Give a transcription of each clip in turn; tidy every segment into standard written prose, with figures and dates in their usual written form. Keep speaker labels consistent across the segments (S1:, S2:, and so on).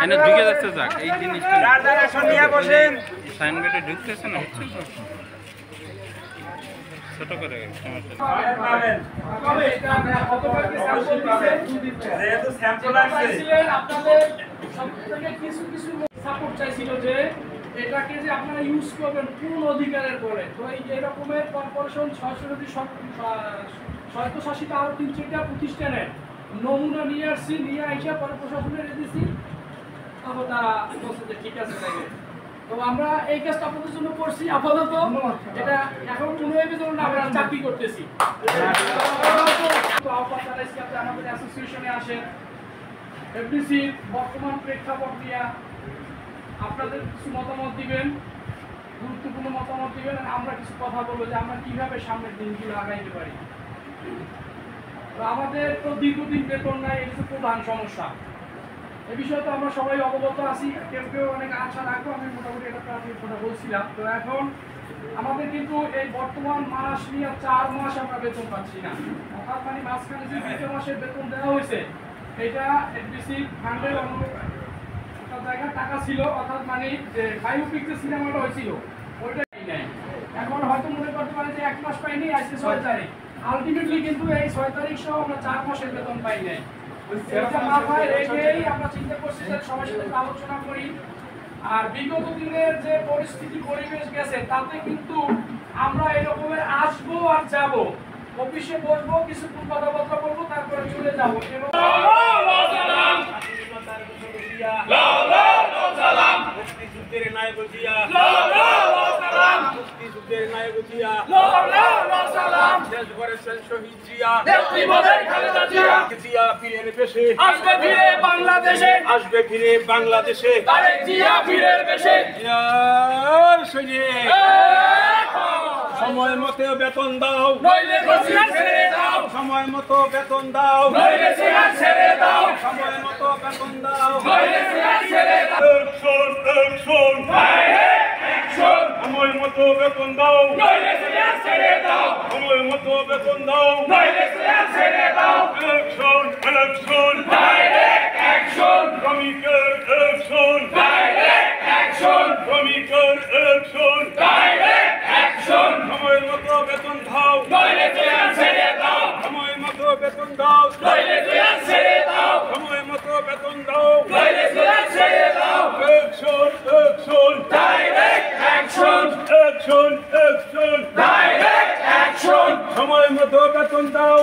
S1: এনে ঢুকে যাচ্ছে যাক এই জিনিসটা সাইনবোর্ডে ঢুকতেছে না হচ্ছে তো ছোট করে
S2: সাপোর্ট চাইছিল যে এটাকে যে আপনারা ইউজ করবেন পূর্ণ অধিকারের করে। তো এই রকমের কর্পোরেশন 600 আরো 3-4টা প্রতিষ্ঠানের নমুনা নিয়ে আসছি, নিয়ে আইসা পরে প্রশাসনের দিয়েছি, তখন তারা বলছে যে ঠিক আছে তাই। তো আমরা এই কাজটা আপনাদের জন্য করছি আপাতত। এটা এখন কোনো জন্য আমরা চাকরি করতেছি। তো আহ্বান জানাইছি আপনি আমাদের অ্যাসোসিয়েশনে আসেন, এফডিসি বর্তমান প্রেক্ষাপট নিয়ে আপনাদের কিছু মতামত দিবেন, গুরুত্বপূর্ণ মতামত দিবেন, আমরা কিছু কথা বলবো যে আমরা কিভাবে সামনের দিনগুলো আগাইতে পারি। তো আমাদের তো দীর্ঘদিন বেতন নাই, এটা হচ্ছে প্রধান সমস্যা। এই বিষয়ে তো আমরা সবাই অবগত আছি, কেউ কেউ অনেক আশা রাখবো, আমি মোটামুটি এটা কথা বলছিলাম। তো এখন আমাদের কিন্তু এই বর্তমান মাস নিয়ে 4 মাস আমরা বেতন পাচ্ছি না, অর্থাৎ মানে মাঝখানে যে 2 মাসের বেতন দেওয়া হয়েছে এটা এফডিসি ফান্ডের জায়গা টাকা ছিল, অর্থাৎ মানে যে বায়োপিক যে সিনেমাটা হয়েছিল ওইটাই নেই। এখন হয়তো মনে করতে পারে যে 1 মাস পাইনি, আজকে 6 তারিখ, আলটিমেটলি কিন্তু এই 6 তারিখ সহ আমরা 4 মাসের বেতন পাই নাই। মাথায় রেখেই আমরা চিন্তা করছি যে সবার সাথে আলোচনা করি। আর বিগত দিনের যে পরিস্থিতি পরিবেশ গেছে তাতে কিন্তু আমরা এরকমের আসবো আর যাব, অফিসে বসবো, কিছুক্ষণ কথাবার্তা বলবো, তারপরে চলে যাবো। মুক্তিযুদ্ধের নায়ক জিয়া, মুক্তিযুদ্ধের নায়ক জিয়া, দেশ গড়েছেন শহীদ জিয়া, জিয়া ফিরে পেশে আসবে, ফিরে বাংলাদেশে আসবে, ফিরে বাংলাদেশে জিয়া ফিরে পেশে। সময় মতো বেতন দাও, সময় মতো বেতন দাও, সময় মতো বেতন দাও, সময় মতো বেতন দাও, সময় মতো বেতন দাও, ইলেকশন ইলেকশন শ্রমিকের ইলেকশন, শ্রমিকের ইলেকশন, সময় মতো বেতন দাও, সময় মতো বেতন দাও, সময় মতো বেতন দাও, action action direct action, action action direct action, সময় মতো বেতন দাও।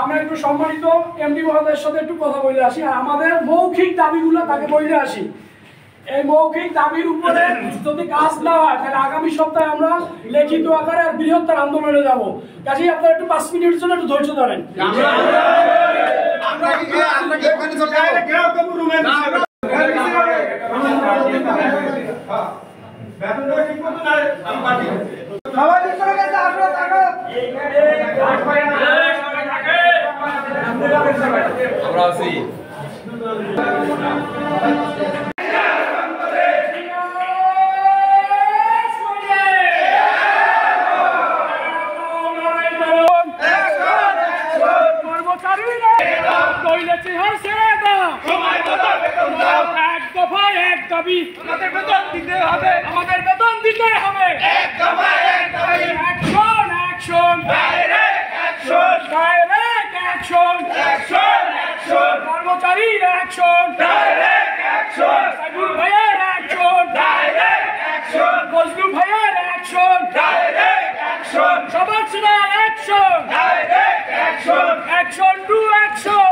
S2: আমরা একটু সম্মানিত এমডি মহোদয়ের সাথে একটু কথা বলে আসি আর আমাদের মৌখিক দাবিগুলো তাকে বলে আসি। এই মৌখিক দাবির উপরে যদি কাজ না হয় তাহলে আগামী সপ্তাহে আমরা লিখিত আকারে আর বৃহত্তর আন্দোলনে যাব। কাজেই আপনারা একটু 5 মিনিটের জন্য একটু ধৈর্য ধরেন।
S3: আমরা আছি।
S2: আমাদের বেতন দিতে হবে। কর্মচারীর অ্যাকশন, সাইবুল ভাইয়ের অ্যাকশন, ফজলু ভাইয়ের অ্যাকশন, সবার সেনা অ্যাকশন, অ্যাকশন টু অ্যাকশন।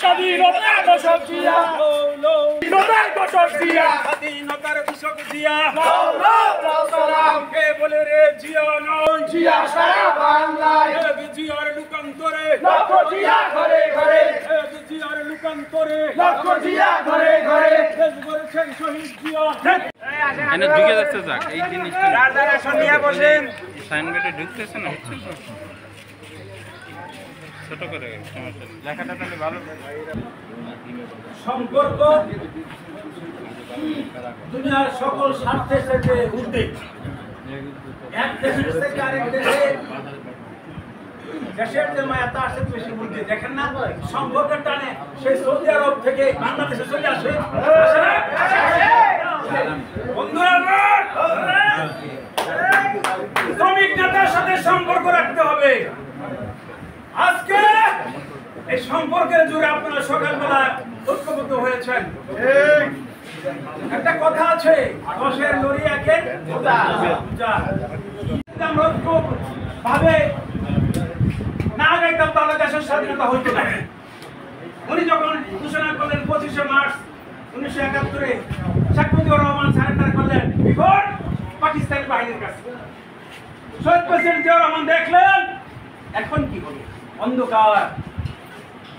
S2: স্বাধীনতার দশক জিয়া, স্বাধীনতার দশক জিয়া,
S4: স্বাধীনতার কৃষক জিয়া
S2: সালাম
S4: কে বলে রে জিয়া নয়
S2: জিয়া সারা বাংলায়,
S4: এক জিয়ার লুকান্তরে
S2: লক্ষ জিয়া ঘরে ঘরে,
S4: এক জিয়ার লুকান্তরে
S2: লক্ষ জিয়া ঘরে ঘরে,
S4: দেশ গড়েছেন শহীদ জিয়া।
S1: এনে ঢুকে যাচ্ছে যাক এই জিনিসটা
S4: বসেন
S1: সাইনবোর্ডে ঢুকতেছে না বুঝছেন তো ছোট করে সমস্যা নেই। লেখাটা তাহলে ভালো
S4: সম্পর্ক দুনিয়ার সকল স্বার্থের সাথে ঊর্ধ্বে। এক দেশের থেকে আরেক দেশে দেশের যে মায়া তার সাথে বেশি ঊর্ধ্বে। দেখেন না সম্পর্কের টানে সেই সৌদি আরব থেকে বাংলাদেশে চলে আসে, আসে না? বন্ধুরা আমার, শ্রমিক নেতার সাথে সম্পর্ক রাখতে হবে। আজকে এই সম্পর্কের জুড়ে আপনারা সকালবেলা ঐক্যবদ্ধ হয়েছেন। একটা কথা আছে, 10-এর লড়ি 1-এর বোঝা। আমরা ঐক্যভাবে না গাইতাম তাহলে দেশের স্বাধীনতা হইতো না। উনি যখন ঘোষণা করলেন 25শে মার্চ 1971-এ শেখ মুজিবুর রহমান সারেন্ডার করলেন বিফোর পাকিস্তানি বাহিনীর কাছে, শহীদ প্রেসিডেন্ট জিয়াউর রহমান দেখলেন এখন কি হবে, অন্ধকার।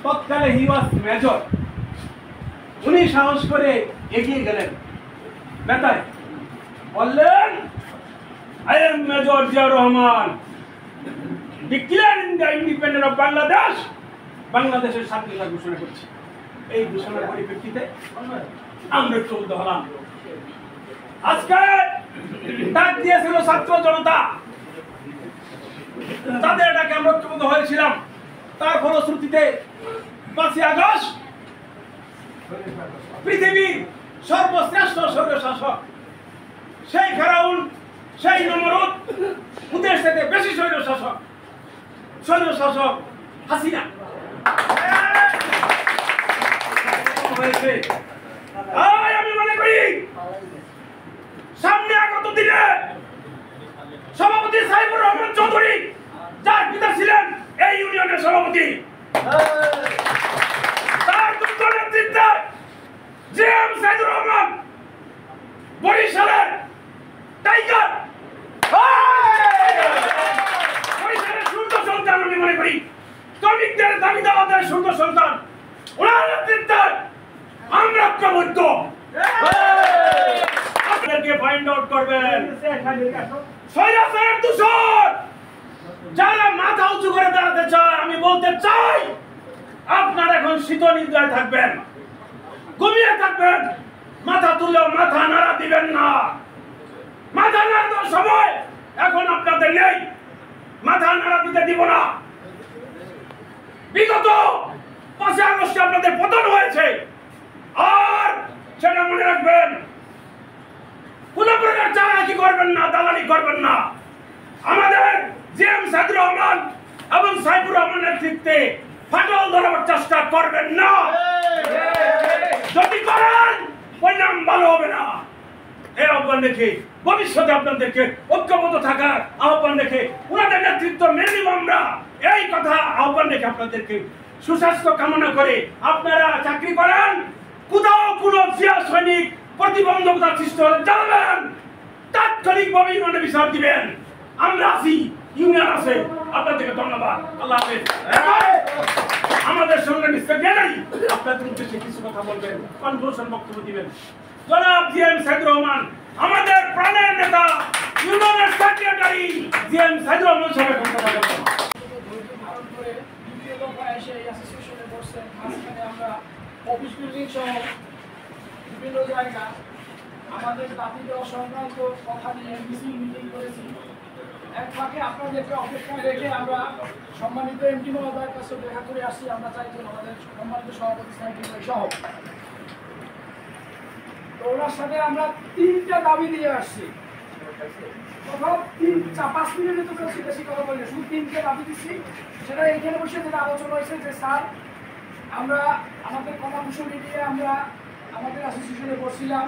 S4: তৎকালে হি ওয়াজ মেজর, উনি সাহস করে এগিয়ে গেলেন নেতায়, বললেন I am major Ziaur Rahman, declaring the independence of Bangladesh, বাংলাদেশের স্বাধীনতা ঘোষণা করছি। এই ঘোষণার পরিপ্রেক্ষিতে আমরা ঐক্যবদ্ধ হলাম। আজকে ডাক দিয়েছিল ছাত্র জনতা, তাদের ডাকে আমরা ঐক্যবদ্ধ হয়েছিলাম। তার ফলশ্রুতিতে 5ই আগস্ট পৃথিবীর সর্বশ্রেষ্ঠ স্বৈরশাসক সেই ফেরাউন, সেই নমরুদ, ওদের থেকে বেশি স্বৈরশাসক হাসিনা হয়েছে। আমি মনে করি সামনে আগত দিনে সভাপতি সাইবুর রহমান চৌধুরী, যার পিতা ছিলেন এই ইউনিয়নের সভাপতি, তার দুঃখ নেতৃত্বে জিএম সাইদুর রহমান বরিশালের টাইগার, বরিশালের সূর্য সন্তান আমি মনে করি, শ্রমিকদের দাবি দাওয়াতের সূর্য সন্তান, ওনার নেতৃত্বে আমরা ঐক্যবদ্ধ। আপনাদেরকে ফাইন্ড আউট করবেন স্বৈরাচারের দূষণ যারা মাথা উঁচু করে দাঁড়াতে চায়। আমি বলতে চাই আপনারা এখন শীত নিদ্রায় থাকবেন, ঘুমিয়ে থাকবেন, মাথা তুললেও মাথা নাড়া দিবেন না। মাথা নাড়ানোর সময় এখন আপনাদের নেই, মাথা নাড়া দিতে দিব না। বিগত 5 আগস্টে আপনাদের পতন হয়েছে, আর সেটা মনে রাখবেন। কোন প্রকার চালাকি করবেন না, দালালি করবেন না। আমাদের জিএম সাইদুর রহমান এবং সাইবুর রহমানের নেতৃত্বে ফাটল ধরাবার চেষ্টা করবেন না। যদি করেন পরিণাম ভালো হবে না। এই আহ্বান রেখে ভবিষ্যতে আপনাদেরকে ঐক্যবদ্ধ থাকার আহ্বান রেখে ওনাদের নেতৃত্ব মেনে নিব আমরা। এই কথা আহ্বান রেখে আপনাদেরকে সুস্বাস্থ্য কামনা করে আপনারা চাকরি করেন। কোথাও কোনো জিয়া সৈনিক প্রতিবন্ধকতা সৃষ্টি হলে জানাবেন, তাৎক্ষণিকভাবে ইউনিয়নে বিচার দিবেন। আমরা আছি, ইউনিয়ন আছে। আপনাদেরকে ধন্যবাদ। আল্লাহ হাফেজ। আমাদের সঙ্গে মিস্টার গ্যালারি আপনাদের উদ্দেশ্যে কিছু কথা বলবেন, কনক্লুশন বক্তব্য দিবেন। জনাব জিএম সাইদুর রহমান, আমাদের প্রাণের নেতা, ইউনিয়নের সেক্রেটারি জিএম সাইদুর রহমান সাহেব কথা বলবেন।
S2: ধারণ করে দ্বিতীয় দফা এসে এই অ্যাসোসিয়েশনে বসছেন। মাঝখানে আমরা অফিস বিল্ডিং সহ বিভিন্ন জায়গা আমাদের দাবি দেওয়া সংক্রান্ত কথা নিয়ে মিটিং করেছি। এক ফাঁকে আপনাদেরকে অপেক্ষায় রেখে আমরা সম্মানিত এমপি মহোদয়ের কাছে দেখা করে আসছি। আমরা চাইছেন আমাদের সম্মানিত সভাপতি সাহেব সহ, তো ওনার সাথে আমরা 3টা দাবি দিয়ে আসছি। প্রথম 5 মিনিটে তো বেশি কথা বলি, শুধু 3টে দাবি দিচ্ছি। সেটা এইখানে বসে যেটা আলোচনা হয়েছে যে স্যার আমরা আমাদের কর্মসূচি নিয়ে আমরা আমাদের অ্যাসোসিয়েশনে বসছিলাম।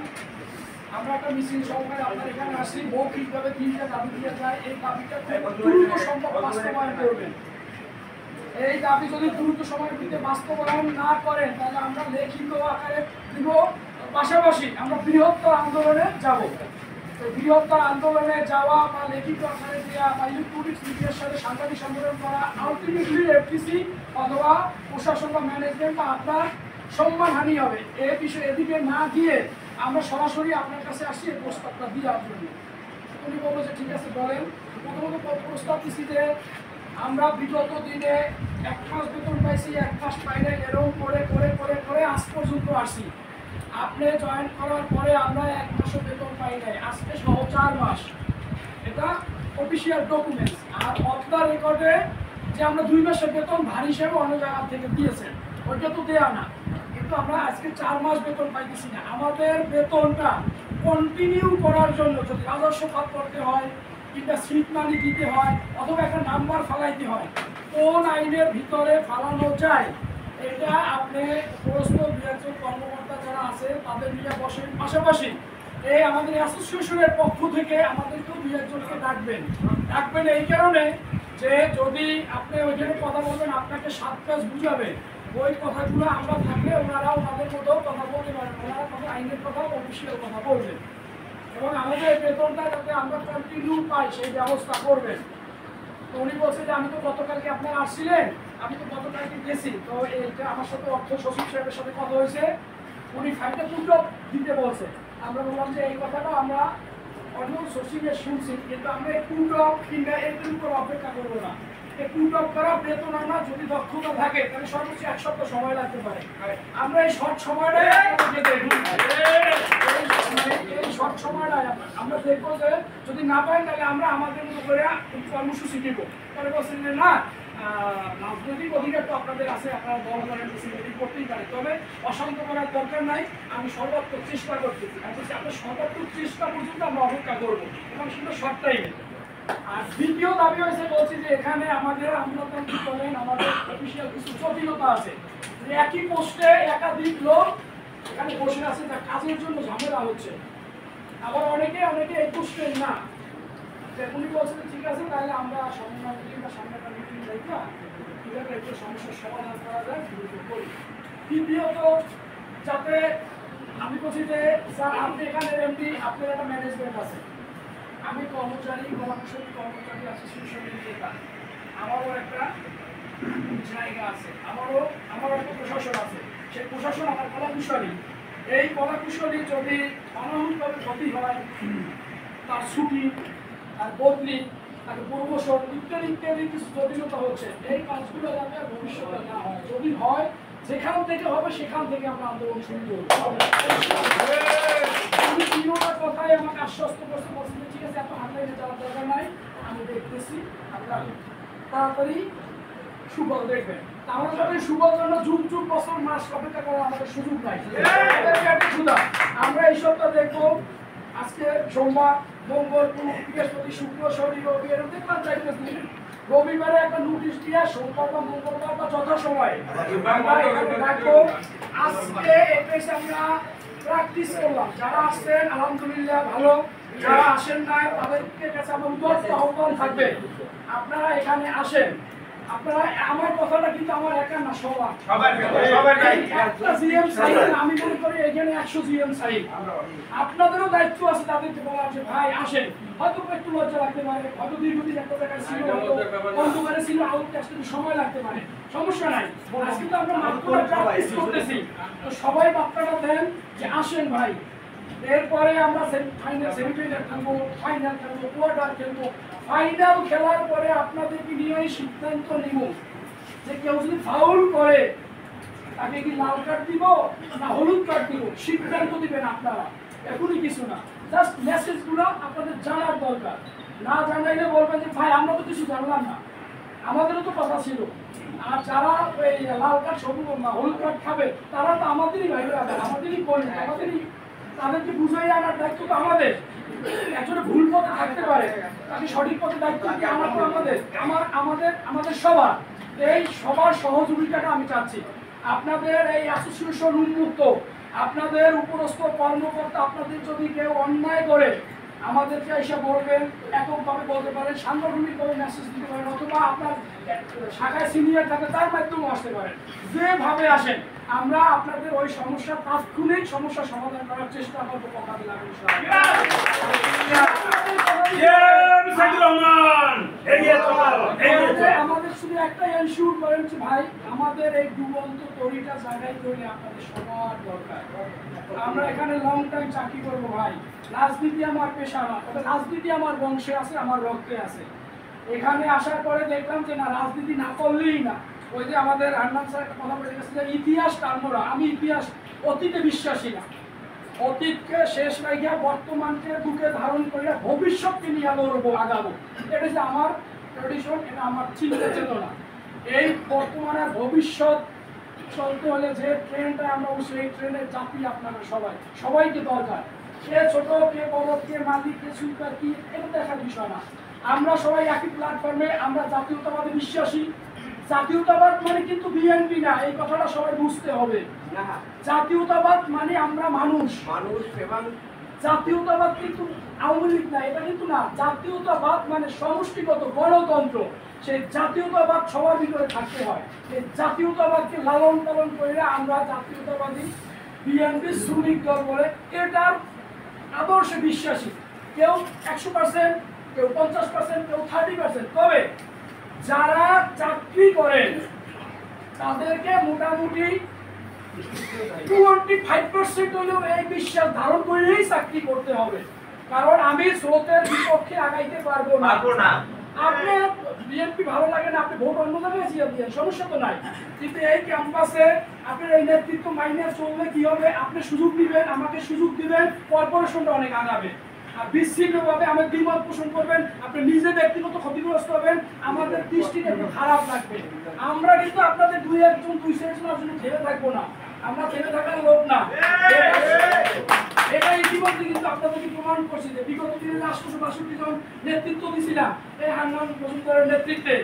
S2: আমরা একটা মিছিল সহকারে আপনার এখানে আসি, মৌখিকভাবে 3টা দাবি দিয়ে যায়। এই দাবিটা দ্রুত সম্ভব বাস্তবায়ন করবেন। এই দাবি যদি দ্রুত সময়ের ভিতরে বাস্তবায়ন না করেন তাহলে আমরা লিখিত আকারে দিব, পাশাপাশি আমরা বৃহত্তর আন্দোলনে যাব। বৃহত্তর আন্দোলনে যাওয়া বা লিখিত আকারে দেওয়া বা ইলেকট্রনিক্স মিডিয়ার সাথে সাংবাদিক সম্মেলন করা, আলটিমেটলি এফটিসি অথবা প্রশাসন বা ম্যানেজমেন্ট বা আপনার সম্মানহানি হবে। এই বিষয়ে এদিকে না গিয়ে আমরা সরাসরি আপনার কাছে আসি এই প্রস্তাবটা দেওয়ার জন্য। উনি বলবো যে ঠিক আছে বলেন। প্রথমত প্রস্তাব দিচ্ছি যে আমরা বিগত দিনে 1 মাস বেতন পাইছি, 1 মাস পাই নাই, এরকম করে করে করে করে আজ পর্যন্ত আসি। আপনি জয়েন করার পরে আমরা 1 মাসও বেতন পাই নাই, আজকে সহ 4 মাস। এটা অফিসিয়াল ডকুমেন্টস। আর অফ দ্য রেকর্ডে যে আমরা 2 মাসের বেতন ভারী হিসেবে অন্য জায়গা থেকে দিয়েছেন, ওইটা তো দেয়া না। কিন্তু আমরা আজকে 4 মাস বেতন পাইতেছি না। আমাদের বেতনটা কন্টিনিউ করার জন্য যদি রাজস্ব খাত করতে হয় কিংবা সিট মানি দিতে হয় অথবা একটা নাম্বার ফালাইতে হয়, কোন আইনের ভিতরে ফালানো যায় এটা আপনি পরস্পর বিরাজন কর্মকর্তা যারা আছে তাদের নিয়ে বসেন। পাশাপাশি এই আমাদের অ্যাসোসিয়েশনের পক্ষ থেকে আমাদেরকেও 2-1জনকে ডাকবেন এই কারণে যে যদি আপনি ওইখানে কথা বলবেন আপনাকে 7 পেজ বুঝাবে, ওই কথাগুলো আমরা থাকলে ওনারা ওনাদের মতো কথা বলতে পারেন, ওনারা কোনো আইনের কথা অফিসিয়াল কথা বলবেন এবং আমাদের বেতনটা যাতে আমরা কন্টিনিউ পাই সেই ব্যবস্থা করবেন। তো উনি বলছে যে আমি তো গতকালকে আপনারা আসছিলেন, আমি তো গতকালকে গেছি, তো এইটা আমার সাথে অর্থ সচিব সাহেবের সাথে কথা হয়েছে, উনি ফাইলটা টুকরো দিতে বলছে। আমরা বললাম যে এই কথাটা আমরা অন্য সচিবের শুনছি, কিন্তু আমরা এই টুকরো কিংবা এর উপর অপেক্ষা করবো না। এই টুকরো করা বেতন আমরা যদি দক্ষতা থাকে তাহলে সর্বোচ্চ 1 সপ্তাহ সময় লাগতে পারে। আমরা এই শর্ট সময়টাই এই শর্ট সময়টাই আমরা দেখবো যে যদি না পাই তাহলে আমরা আমাদের মতো করে কর্মসূচি দেবো। পরে বলছেন যে না, রাজনৈতিক অধিকার তো আপনাদের আছে, আপনারা দল করেন, করতেই পারে, তবে অশান্ত করার দরকার নাই, আমি সর্বাত্মক চেষ্টা করতেছি। আপনার সর্বাত্মক চেষ্টা পর্যন্ত আমরা অপেক্ষা করবো এবং শুধু শর্ট টাইমে। আর দ্বিতীয় দাবি হয়েছে বলছি যে এখানে আমাদের আমলাতান্ত্রিক বলেন আমাদের অফিসিয়াল কিছু জটিলতা আছে। একই পোস্টে একাধিক লোক এখানে বসে আছে, যা কাজের জন্য ঝামেলা হচ্ছে। আবার অনেকে এই পোস্টের না। উনি বলছেন ঠিক আছে তাহলে আমরা সমন্বয় মিটিং বা সামনে একটা মিটিং দেখা কীভাবে একটু সমস্যার সমাধান করা যায় দ্রুত করি। তৃতীয়ত যাতে আমি বলছি যে স্যার আপনি এখানে এমডি, আপনার একটা ম্যানেজমেন্ট আছে, আমি কর্মচারী কর্মচারী অ্যাসোসিয়েশনের নেতা, আমারও একটা জায়গা আছে, আমারও একটা প্রশাসন আছে। সেই প্রশাসন আমার কলাকুশলী। এই কলাকুশলী যদি অনাহুতভাবে ক্ষতি হয়, তার ছুটি, তার বদলি, তার প্রমোশন ইত্যাদি ইত্যাদি কিছু জটিলতা হচ্ছে, এই কাজগুলো যাতে ভবিষ্যতে না হয়। যদি হয় যেখান থেকে হবে সেখান থেকে আমরা আন্দোলন শুরু করব। আমি তিনটা কথাই আমাকে আশ্বস্ত করতে বলছি ঠিক আছে, এত হাঁটাইতে যাওয়ার দরকার নাই, আমি দেখতেছি আপনারা তাড়াতাড়ি সুফল দেখবেন। আমাদের সুফল জন্য যুগ বছর মাস অপেক্ষা করার আমাদের সুযোগ নাই। আমরা এই সপ্তাহ দেখবো, আজকে সোমবার, মঙ্গল, বৃহস্পতি, শুক্র, শনি, রবি, এরকম দেখলাম 4 দিন। রবিবারে একটা নোটিশ দিয়ে সোমবার বা মঙ্গলবার বা যথাসময়ে রাখবো। আজকে এসে আমরা প্র্যাকটিস করলাম, যারা আসছেন আলহামদুলিল্লাহ ভালো, যারা আসেন না তাদেরকে কাছে আমার উদ্যোগ আহ্বান থাকবে আপনারা এখানে আসেন। আপনারা আমার কথাটা কিন্তু আমার একা না, সবার
S4: সবার
S2: একটা জিএম সাইড আমি মনে করি এখানে 100 জিএম সাইড। আপনাদেরও দায়িত্ব আছে তাদেরকে বলার যে ভাই আসেন, হয়তো একটু লজ্জা লাগতে পারে, হয়তো দীর্ঘদিন একটা জায়গায় ছিল, অন্ধকারে ছিল, আউট আসতে সময় লাগতে পারে, সমস্যা নাই। আজকে তো আমরা মাত্র প্র্যাকটিস করতেছি, তো সবাই বার্তাটা দেন যে আসেন ভাই। এরপরে আমরা সেমিফাইনাল খেলবো, ফাইনাল খেলবো, কোয়ার্টার খেলবো। ফাইনাল খেলার পরে আপনাদেরকে নিয়ে সিদ্ধান্ত নিব যে কেউ যদি ফাউল করে তাকে কি লাল কার্ড দিব না হলুদ কার্ড দিব, সিদ্ধান্ত দিবেন আপনারা, এখনই কিছু না। জাস্ট মেসেজগুলো আপনাদের জানার দরকার, না জানাইলে বলবেন যে ভাই আমরা তো কিছু জানলাম না, আমাদেরও তো কথা ছিল। আর যারা ওই লাল কার্ড সবুজ না হলুদ কার্ড খাবে তারা তো আমাদেরই বাইরে আছেন, আমাদেরই করি, আমাদেরই তাদেরকে বুঝাই আনার দায়িত্ব তো আমাদের। একজনে ভুল পথে থাকতে পারে, তাকে সঠিক পথে দায়িত্ব কি আমার তো আমাদের সবার। এই সবার সহযোগিতাটা আমি চাচ্ছি। আপনাদের এই অ্যাসোসিয়েশন উন্মুক্ত, আপনাদের উপরস্থ কর্মকর্তা আপনাদের যদি কেউ অন্যায় করে আমাদেরকে এসে বলবেন, এককভাবে বলতে পারেন, সাংগঠনিকভাবে মেসেজ দিতে পারেন, অথবা আপনার শাখায় সিনিয়র থাকে তার মাধ্যমেও আসতে পারেন। যেভাবে আসেন আমরা আপনাদের ওই সমস্যা তাৎক্ষণিক সমস্যা সমাধান করার চেষ্টা করবো। কথা দিলাম আমাদের শুধু একটাই এনশিওর করেন যে ভাই আমাদের এই ডুবন্ত তরিটা জায়গায় তৈরি আপনাদের সবার দরকার। আমরা এখানে লং টাইম চাকরি করবো ভাই, রাজনীতি আমার পেশা না, তবে রাজনীতি আমার বংশে আছে, আমার রক্তে আছে। এখানে আসার পরে দেখলাম যে না, রাজনীতি না করলেই না। ওই যে আমাদের হান্নান স্যার একটা কথা বলে গেছে যে ইতিহাস টানবো। আমি ইতিহাস অতীতে বিশ্বাসী না, অতীতকে শেষ রাখিয়া বর্তমানকে বুকে ধারণ করে ভবিষ্যৎকে নিয়ে লড়বো, আগাবো। এটা হচ্ছে আমার ট্রেডিশন, এটা আমার চিন্তা চেতনা। এই বর্তমানের ভবিষ্যৎ চলতে হলে যে ট্রেনটা আমরা সেই ট্রেনের যাত্রী আপনারা সবাইকে দরকার। কে ছোট, কে বড়, কে মালিক, কে সুইপার, কি এটা দেখার বিষয় না। আমরা সবাই একই প্ল্যাটফর্মে, আমরা জাতীয়তাবাদে বিশ্বাসী। জাতীয়তাবাদ মানে কিন্তু বিএনপি না, এই কথাটা সবাই বুঝতে হবে। জাতীয়তাবাদ মানে আমরা মানুষ এবং জাতীয়তাবাদ কিন্তু আওয়ামী লীগ না, এটা কিন্তু না। জাতীয়তাবাদ মানে সমষ্টিগত গণতন্ত্র, সেই জাতীয়তাবাদ সবার ভিতরে থাকতে হয়। এই জাতীয়তাবাদকে লালন পালন করে আমরা জাতীয়তাবাদী বিএনপি শ্রমিক দল বলে এটার আদর্শে বিশ্বাসী। কেউ 100%, কেউ 50%, কেউ 30%। তবে যারা চাকরি করেন তাদেরকে মোটামুটি 25% হলেও এই বিশ্বাস ধারণ করেই চাকরি করতে হবে। কারণ আমি স্রোতের বিপক্ষে আগাইতে পারবো না। আপনি বিএনপি ভালো লাগে না, আপনি ভোট অন্য জায়গায় দিয়ে সমস্যা তো নাই, কিন্তু এই ক্যাম্পাসে আপনার এই নেতৃত্ব মাইনে চললে কি হবে? আপনি সুযোগ দিবেন, আমাকে সুযোগ দিবেন, কর্পোরেশনটা অনেক আগাবে। আর বিচ্ছিন্নভাবে আমার দ্বিমত পোষণ করবেন, আপনি নিজে ব্যক্তিগত ক্ষতিগ্রস্ত হবেন, আমাদের দৃষ্টিতে একটু খারাপ লাগবে। আমরা কিন্তু আপনাদের দুই চারজনের জন্য ছেড়ে থাকবো না, আমরা ছেড়ে থাকার লোক না। এটা ইতিমধ্যে কিন্তু আপনাদেরকে প্রমাণ করছি যে বিগত দিনে 862 জন নেতৃত্ব দিয়েছিলাম এই হান্নান মজুমদারের নেতৃত্বে।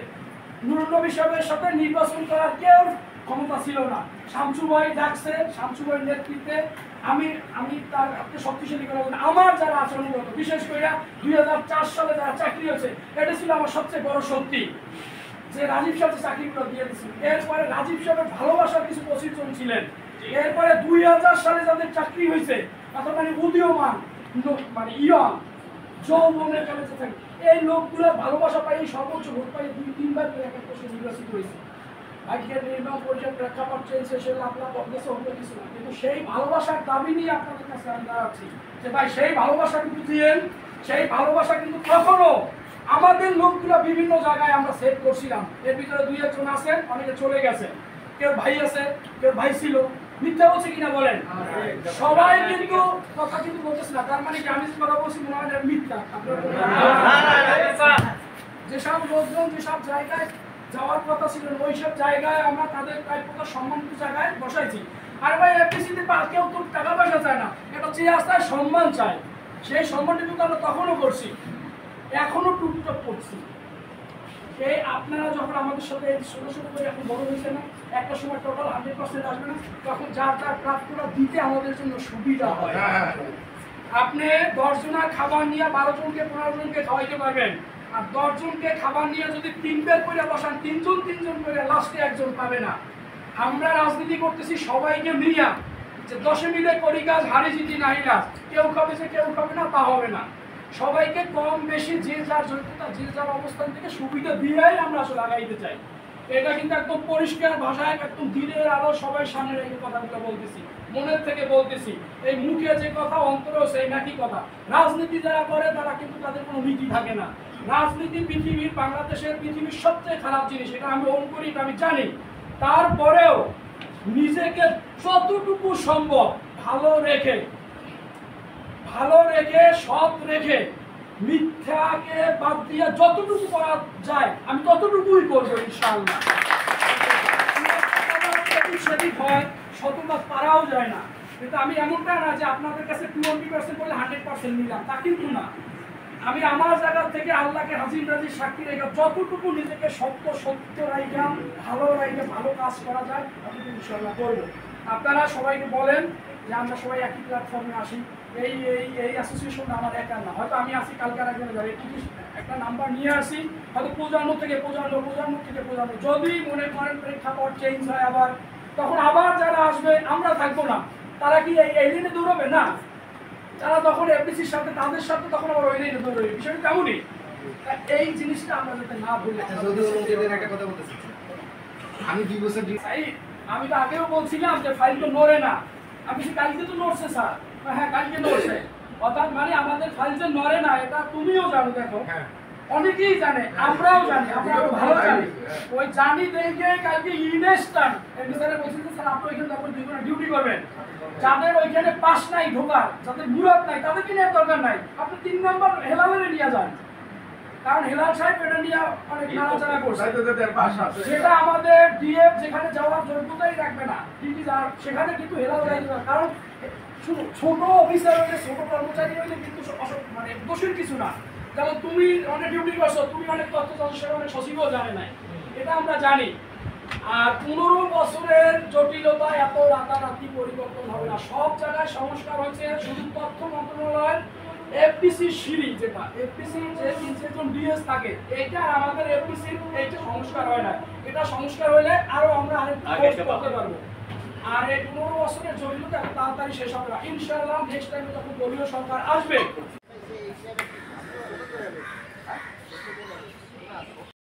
S2: নুরুল নবী সাহেবের সাথে নির্বাচন করার কেউ ক্ষমতা ছিল না। শামসু ভাই ডাকছে, শামসু ভাইয়ের নেতৃত্বে আমি তার আপনি শক্তিশালী করা বলেন। আমার যারা আচরণগত, বিশেষ করে 2004 সালে যারা চাকরি হয়েছে, এটা ছিল আমার সবচেয়ে বড় শক্তি যে রাজীব সাহেব চাকরিগুলো দিয়ে দিয়েছিল। এরপরে রাজীব সাহেবের ভালোবাসার কিছু 25 জন ছিলেন। এরপরে 2000 সালে যাদের চাকরি হয়েছে, অর্থাৎ মানে উদীয়মান, মানে ইয়ং যৌবনের কালে যে থাকে, এই লোকগুলোর ভালোবাসা পাই সর্বোচ্চ ভোট পাই 2-3 বার করে এক বছর নির্বাচিত হয়েছে। ভাগ্যের নির্মাণ পর্যায়ে প্রেক্ষাপট চেয়েছে, সে লাভ অভ্যাস অন্য কিছু না, কিন্তু সেই ভালোবাসার দাবি নিয়ে আপনাদের কাছে আমি দাঁড়াচ্ছি যে ভাই সেই ভালোবাসা কিন্তু দিয়েন। সেই ভালোবাসা কিন্তু কখনো আমাদের লোকগুলো বিভিন্ন জায়গায় আমরা সেভ করছিলাম, এর ভিতরে 2-1 জন আছেন, অনেকে চলে গেছে, কেউ ভাই আছে, কেউ ভাই ছিল। মিথ্যা বলছে কিনা বলেন? সবাই কিন্তু কথা কিন্তু বলতেছে না, তার মানে কি আমি যে কথা বলছি মনে হয় মিথ্যা? যেসব লোকজন যেসব জায়গায় যাওয়ার কথা ছিল ওইসব জায়গায় আমরা তাদের প্রাপ্যতা সম্মানিত জায়গায় বসাইছি। আর ভাই এফডিসিতে কেউ তো টাকা পয়সা চায় না, এটা যে আস্থায় সম্মান চায়, সেই সম্মানটা কিন্তু আমরা তখনও করছি, এখনো টুকটাক করছি। এই আপনারা যখন আমাদের সাথে ছোটো ছোটো করে এখন বড় হয়েছে না, একটা সময় টোটাল 100% আসবে না, তখন যার যার প্রাপ্যটা দিতে আমাদের জন্য সুবিধা হয়। আপনি 10 জনের খাবার নিয়ে 12 জনকে 15 জনকে খাওয়াইতে পারবেন, আর 10 জনকে খাবার নিয়ে যদি 3 বের করে বসান, 3 জন করে, লাস্টে একজন পাবে না। আমরা রাজনীতি করতেছি সবাইকে নিয়ে, যে 10 মিলে করি কাজ, হারি জিতি নাহি কাজ। কেউ খাবে যে কেউ খাবে না তা হবে না। সবাইকে কম বেশি যে যার যোগ্যতা, যে যার অবস্থান থেকে সুবিধা দিয়েই আমরা আসলে আগাইতে চাই। এটা কিন্তু একদম পরিষ্কার ভাষায়, একদম দিনের আলো সবাই সামনে রেখে কথাগুলো বলতেছি, মনের থেকে বলতেছি। এই মুখে যে কথা, অন্তরেও সেই নাকি কথা। রাজনীতি যারা করে তারা কিন্তু তাদের কোনো নীতি থাকে না। রাজনীতি পৃথিবীর, বাংলাদেশের, পৃথিবীর সবচেয়ে খারাপ জিনিস, এটা আমি ওন করি, এটা আমি জানি। তারপরেও নিজেকে যতটুকু সম্ভব ভালো রেখে, সৎ রেখে, মিথ্যাকে বাদ দিয়ে যতটুকু করা যায় আমি ততটুকুই করবো ইনশাআল্লাহ। সেদিক হয়, শতভাগ পারাও যায় না। কিন্তু আমি এমনটা না যে আপনাদের কাছে 20% বলে 100% নিলাম, তা কিন্তু না। আমি আমার জায়গা থেকে আল্লাহকে হাজির নাজির সাক্ষী রেখে যতটুকু নিজেকে সত্য রাইখা, ভালো কাজ করা যায় ততটুকু ইনশাআল্লাহ করবো। আপনারা সবাইকে বলেন যে আমরা সবাই একই প্ল্যাটফর্মে আসি। এই অ্যাসোসিয়েশনটা আমার একা না, হয়তো আমি আসি কালকে একজনে যাবে, একটা নাম্বার নিয়ে আসি, হয়তো প্রজন্ম থেকে প্রজন্ম, যদি মনে করেন প্রেক্ষাপট চেঞ্জ হয় আবার, তখন আবার যারা আসবে আমরা থাকবো না, তারা কি এই লাইনে দৌড়াবে না? তারা তখন এফডিসির সাথে, তাদের সাথে তখন আবার ওই লাইনে দৌড়াবে। বিষয়টা তেমনই। এই জিনিসটা আমরা যাতে না ভুলি।
S3: আমি 2 বছর
S2: আমি তো আগেও বলছিলাম যে ফাইল তো নড়ে না। আমি কালকে তো নড়ছে স্যার, হ্যাঁ কালকে নড়ছে, অর্থাৎ মানে আমাদের ফাইল যে নড়ে না এটা তুমিও জানো, দেখো অনেকেই জানে, আমরাও জানি, আমরা ভালো জানি। ওই জানি দেখে কালকে ইনস্ট্যান্ট এমনিসারে বলছি যে স্যার আপনি ওইখানে তারপর 2 ঘন্টা ডিউটি করবেন। যাদের ওইখানে পাস নাই ঢোকার, যাদের মুরাদ নাই, তাদেরকে নিয়ে দরকার নাই, আপনি 3 নম্বর হেলালের নিয়ে যান। কারণ হেলাল সাহেব এটা নিয়ে অনেক নাড়াচাড়া করছে, যেটা আমাদের ডিএফ যেখানে যাওয়ার যোগ্যতাই রাখবে না, ডিটি যাওয়ার সেখানে কিন্তু হেলাল যাইতে পারে। কারণ ছোট অফিসার হইলে, ছোট কর্মচারী হইলে কিন্তু মানে দোষের কিছু না। যেমন তুমি অনেক ডিউটি করছো, তুমি অনেক তথ্য সেটা অনেক সচিবও জানে নাই, এটা আমরা জানি। আর 15 বছরের জটিলতা এত রাতারাতি পরিবর্তন হবে না। সব জায়গায় সংস্কার হয়েছে, শুধু তথ্য মন্ত্রণালয়ের এফপিসি সিঁড়ি, যেটা এফপিসি যে 3-4 ডিএস থাকে, এইটা আমাদের এফপিসি এইটা সংস্কার হয় না। এটা সংস্কার হলে আরো আমরা আরেকটু করতে পারবো। আর এই 15 বছরের জটিলতা এত তাড়াতাড়ি শেষ হবে না ইনশাআল্লাহ। নেক্সট টাইমে যখন দলীয় সরকার আসবে